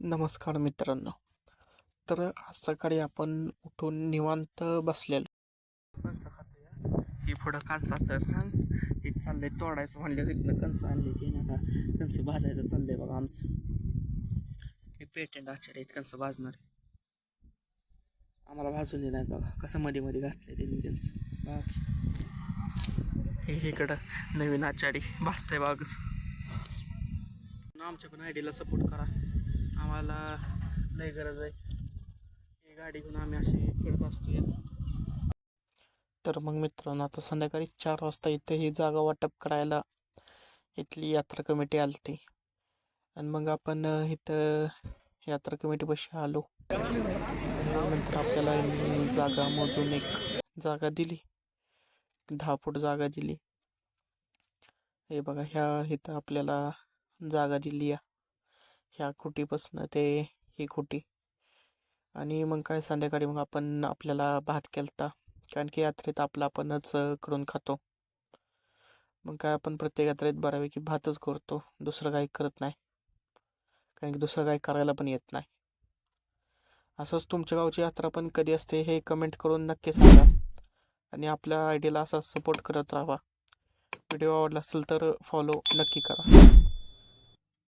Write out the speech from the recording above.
नमस्कार मित्रांनो. तर आज सकाळी आपण उठून निवांत बसलेलो कणसं खातोय. ही पुढं कणसाचं रान हे चाललंय तोडायचं म्हणलं. इथनं कणसं आणली ती आता कणसं भाजायचं चाललंय बघा आमचं. हे पेटंट आचार्य आहेत कणसं भाजणार. आम्हाला भाजून नाही बघा कसं मध्ये मध्ये घातलंय त्यांनी त्यांचं बाकी. हे इकडं नवीन आचारी भाजतंय बघा कसं. आमच्या पण आयडीला सपोर्ट करा, आम्हाला लय गरज आहे. ही गाडी घेऊन आम्ही अशी फिरत असतो. तर मग मित्रांनो, आता संध्याकाळी 4 वाजता इथे ही जागा वाटप करायला इथली यात्रा कमिटी आलती आणि मग आपण इथं यात्रा कमिटीपाशी आलो. नंतर आपल्याला जागा मोजून एक जागा दिली, 10 फूट जागा दिली. हे बघा, इथं आपल्याला जागा दिली या ह्या खुटीपासून ते ही खुटी. आणि मग काय संध्याकाळी मग आपल्याला भात केलता, कारण की यात्रेत आपणच करून खातो. मग काय आपण प्रत्येक यात्रेत बऱ्यापैकी भातच करतो, दुसरं काही करत नाही, कारण की दुसरं काही करायला पण येत नाही. असंच तुमच्या गावची यात्रा पण कधी असते हे कमेंट करून नक्की सांगा आणि आपल्या आयडीला असा सपोर्ट करत राहा. व्हिडिओ आवडला असेल तर फॉलो नक्की करा.